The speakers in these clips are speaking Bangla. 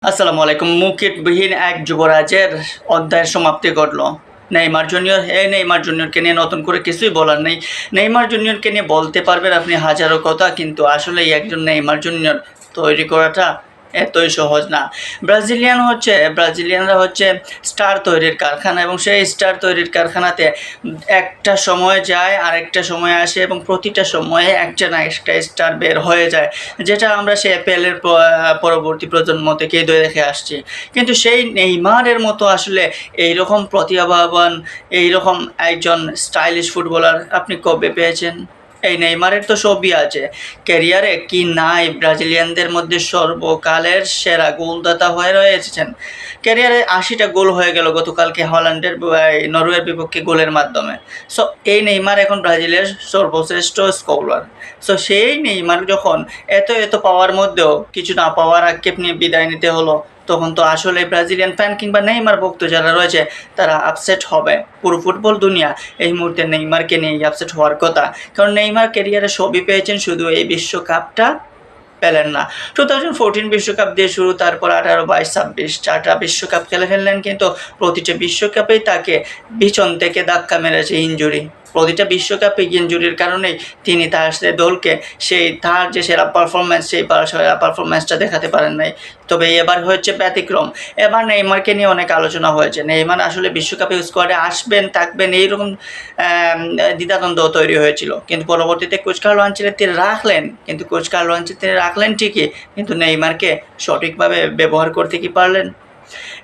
আসসালামু আলাইকুম। মুকুটবিহীন এক যুবরাজের অধ্যায়ের সমাপ্তি ঘটল। নেইমার জুনিয়র, নেইমার জুনিয়রকে নিয়ে নতুন করে কিছুই বলার নেই। নেইমার জুনিয়রকে নিয়ে বলতে পারবেন আপনি হাজারো কথা, কিন্তু আসলেই একজন নেইমার জুনিয়র তৈরি করাটা এতই সহজ না। ব্রাজিলিয়ানরা হচ্ছে স্টার তৈরির কারখানা, এবং সেই স্টার তৈরির কারখানাতে একটা সময় যায় আরেকটা সময় আসে, এবং প্রতিটা সময়ে একটা না একটা স্টার বের হয়ে যায়, যেটা আমরা সে পেলের পরবর্তী প্রজন্ম থেকেই দেখে আসছি। কিন্তু সেই নেইমারের মতো আসলে এইরকম প্রতিভাবান, এইরকম একজন স্টাইলিশ ফুটবলার আপনি কবে পেয়েছেন? এই নেইমারের তো সবই আছে, ক্যারিয়ারে কি নাই? ব্রাজিলিয়ানদের মধ্যে সর্বকালের সেরা গোলদাতা হয়ে রয়েছেন। ক্যারিয়ারে 80টা গোল হয়ে গেল গতকালকে হল্যান্ডের নরওয়ের বিপক্ষে গোলের মাধ্যমে। সো এই নেইমার এখন ব্রাজিলের সর্বশ্রেষ্ঠ স্কলার। সো সেই নেইমার যখন এত পাওয়ার মধ্যেও কিছু না পাওয়ার আক্ষেপ নিয়ে বিদায় নিতে হলো, তখন তো আসলে ব্রাজিলিয়ান ফ্যান কিংবা নেইমার ভক্ত যারা রয়েছে তারা আপসেট হবে। পুরো ফুটবল দুনিয়া এই মুহূর্তে নেইমারকে নিয়ে আপসেট হওয়ার কথা, কারণ নেইমার ক্যারিয়ারে সবই পেয়েছেন, শুধু এই বিশ্বকাপটা পেলেন না। 2014 বিশ্বকাপ দিয়ে শুরু, তারপর 18, 22, 26 4টা বিশ্বকাপ খেলে ফেললেন, কিন্তু প্রতিটা বিশ্বকাপেই তাকে পিছন থেকে ধাক্কা মেরেছে ইনজুরি। প্রতিটা বিশ্বকাপে ইনজুরির কারণেই তিনি তার দলকে তার যে সেরা পারফরম্যান্স, সেই সেরা পারফরম্যান্সটা দেখাতে পারেন নাই। তবে এবার হচ্ছে ব্যতিক্রম। এবার নেইমারকে নিয়ে অনেক আলোচনা হয়েছে। নেইমার আসলে বিশ্বকাপে স্কোয়াডে আসবেন থাকবেন এইরকম দ্বিধাদ্বন্দ্ব তৈরি হয়েছিল, কিন্তু পরবর্তীতে কোচ কার্লো আনচেলত্তি রাখলেন ঠিকই, কিন্তু নেইমারকে সঠিকভাবে ব্যবহার করতে কি পারলেন?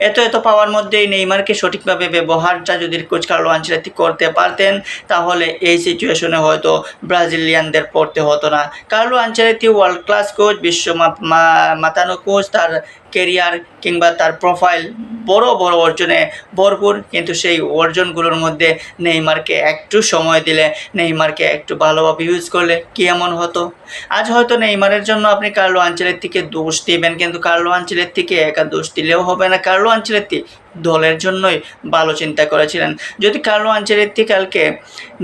এত পাওয়ার মধ্যেই নেইমারকে সঠিকভাবে ব্যবহারটা যদি কোচ কার্লো আনচেলত্তি করতে পারতেন, তাহলে এই সিচুয়েশনে হয়তো ব্রাজিলিয়ানদের পড়তে হতো না। Carlo Ancelotti world class coach, বিশ্ব মাতানো কোচ, তার কেরিয়ার কিংবা তার প্রোফাইল বড় অর্জনে ভরপুর, কিন্তু সেই অর্জনগুলোর মধ্যে নেইমারকে একটু সময় দিলে, নেইমারকে একটু ভালোভাবে ইউজ করলে কি এমন হতো? আজ হয়তো নেইমারের জন্য আপনি কার্লো আনচেলত্তিকে দোষ দিবেন, কিন্তু কার্লো আনচেলত্তিকে একা দোষ দিলেও হবে না। কার্লো আনচেলত্তি দলের জন্যই ভালো চিন্তা করেছিলেন। যদি কার্লো আনচেলত্তি কালকে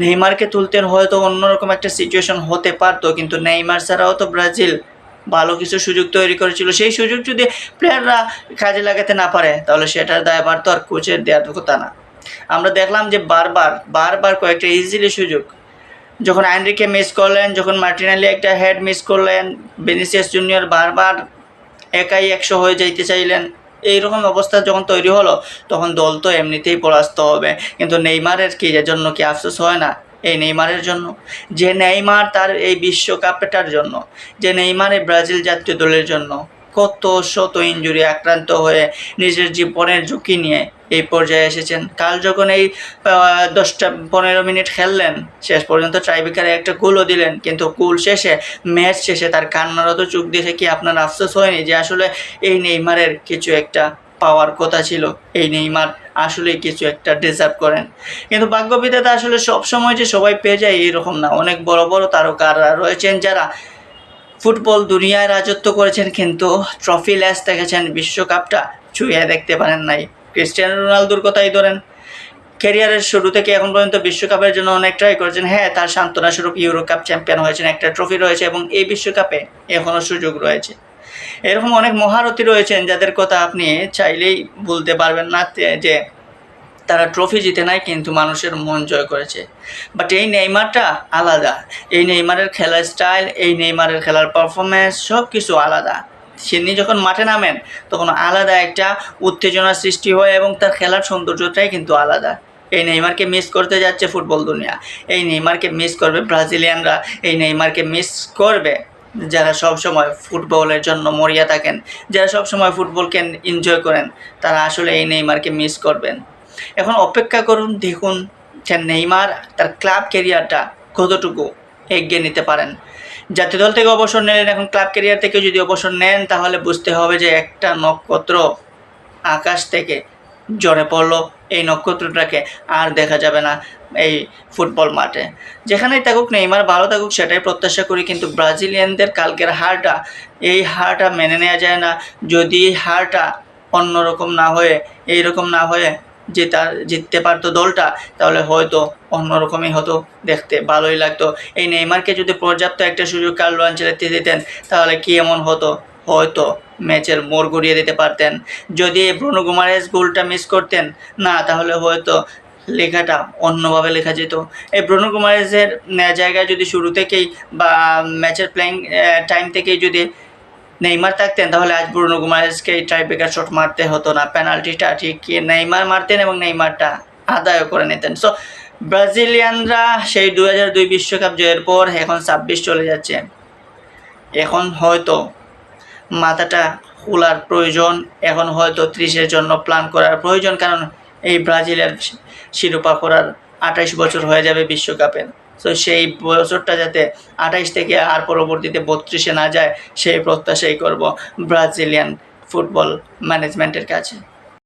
নেইমারকে তুলতেন, হয়তো অন্যরকম একটা সিচুয়েশন হতে পারতো, কিন্তু নেইমার ছাড়াও তো ব্রাজিল ভালো কিছু সুযোগ তৈরি করেছিল। সেই সুযোগ যদি প্লেয়াররা কাজে লাগাতে না পারে, তাহলে সেটার দায়ভার তো আর কোচের দেওয়ার কথা না। আমরা দেখলাম যে বারবার কয়েকটা ইজিলি সুযোগ, যখন অ্যানরিকে মিস করলেন, যখন মার্টিনেলি একটা হেড মিস করলেন, ভিনিসিয়াস জুনিয়র বারবার একাই 100 হয়ে যাইতে চাইলেন, এইরকম অবস্থা যখন তৈরি হলো, তখন দল তো এমনিতেই পরাস্ত হবে। কিন্তু নেইমারের কি এজন্য কি আফসোস হয় না? এই নেইমারের জন্য, যে নেইমার তার এই বিশ্বকাপটার জন্য, যে নেইমার এই ব্রাজিল জাতীয় দলের জন্য কত শত ইনজুরি আক্রান্ত হয়ে নিজের জীবনের ঝুঁকি নিয়ে এই পর্যায়ে এসেছেন। কাল যখন এই 10-15 মিনিট খেললেন, শেষ পর্যন্ত ট্রাইব্রেকারে একটা গোলও দিলেন, কিন্তু ম্যাচ শেষে তার কান্নারত চোখ দেখে কি আপনার আফসোস হয়নি যে আসলে এই নেইমারের কিছু একটা পাওয়ার কথা ছিল, এই নেইমার আসলে কিছু একটা ডিজার্ভ করেন? কিন্তু ভাগ্যবিধাতা আসলে সবসময় যে সবাই পেয়ে যায় এরকম না। অনেক বড় তারকারা রয়েছেন যারা ফুটবল দুনিয়ায় রাজত্ব করেছেন, কিন্তু ট্রফি লেস দেখেছেন, বিশ্বকাপটা ছুঁয়ে দেখতে পারেন নাই। ক্রিস্টিয়ানো রোনালদোর কথাই ধরেন, ক্যারিয়ারের শুরু থেকে এখন পর্যন্ত বিশ্বকাপের জন্য অনেক ট্রাই করেছেন। হ্যাঁ, তার সান্ত্বনা স্বরূপ ইউরো কাপ চ্যাম্পিয়ন হয়েছেন, একটা ট্রফি রয়েছে, এবং এই বিশ্বকাপে এখনও সুযোগ রয়েছে। এরকম অনেক মহারথী রয়েছেন যাদের কথা আপনি চাইলেই ভুলতে পারবেন না, যে তারা ট্রফি জিতে নাই কিন্তু মানুষের মন জয় করেছে। বাট এই নেইমারটা আলাদা। এই নেইমারের খেলার স্টাইল, এই নেইমারের খেলার পারফরমেন্স সব কিছু আলাদা। তিনি যখন মাঠে নামেন তখন আলাদা একটা উত্তেজনার সৃষ্টি হয়, এবং তার খেলার সৌন্দর্যটাই কিন্তু আলাদা। এই নেইমারকে মিস করতে যাচ্ছে ফুটবল দুনিয়া, এই নেইমারকে মিস করবে ব্রাজিলিয়ানরা, এই নেইমারকে মিস করবে যারা সবসময় ফুটবলের জন্য মরিয়া থাকেন, যারা সবসময় ফুটবলকে এনজয় করেন, তারা আসলে এই নেইমারকে মিস করবেন। এখন অপেক্ষা করুন, দেখুন যে নেইমার তার ক্লাব ক্যারিয়ারটা কতটুকু এগিয়ে নিতে পারেন। জাতীয় দল থেকে অবসর নিলেন, এখন ক্লাব ক্যারিয়ার থেকে যদি অবসর নেন, তাহলে বুঝতে হবে যে একটা নক্ষত্র আকাশ থেকে ঝরে পড়লো, এই নক্ষত্রটাকে আর দেখা যাবে না এই ফুটবল মাঠে। যেখানেই থাকুক নেইমার ভালো থাকুক, সেটাই প্রত্যাশা করি, কিন্তু ব্রাজিলিয়ানদের কালকের হারটা, এই হারটা মেনে নেওয়া যায় না। যদি হারটা অন্যরকম না হয়ে, এইরকম না হয়ে জিততে পারতো দলটা, তাহলে হয়তো অন্যরকমই হতো, দেখতে ভালোই লাগতো। এই নেইমারকে যদি পর্যাপ্ত একটা সুযোগ কার্লো আনচেলত্তি দিতেন, তাহলে কি এমন হতো, হয়তো ম্যাচের মোড় ঘুরিয়ে দিতে পারতেন। যদি ব্রুনো গুমারেস গোলটা মিস করতেন না, তাহলে হয়তো লেখাটা অন্যভাবে লেখা যেত। এই ব্রুনো গুমারেসের জায়গায় যদি শুরু থেকেই বা ম্যাচের প্লেইং টাইম থেকেই যদি নেইমার থাকতেন, তাহলে আজ ব্রুনো গুমারেসকে ট্রাই ব্রেকার শট মারতে হতো না, পেনাল্টিটা ঠিক নেইমার মারতেন এবং নেইমারটা আদায় করে নিতেন। সো ব্রাজিলিয়ানরা সেই 2002 বিশ্বকাপ জয়ের পর এখন 26 চলে যাচ্ছে, এখন হয়তো মাথাটা খোলার প্রয়োজন, এখন হয়তো 30-এর জন্য প্ল্যান করার প্রয়োজন, কারণ এই ব্রাজিলের শিরোপা করার 28 বছর হয়ে যাবে বিশ্বকাপের। তো সেই বছরটা যাতে 28 থেকে আর পরবর্তীতে 32-এ না যায়, সেই প্রত্যাশাই করব ব্রাজিলিয়ান ফুটবল ম্যানেজমেন্টের কাছে।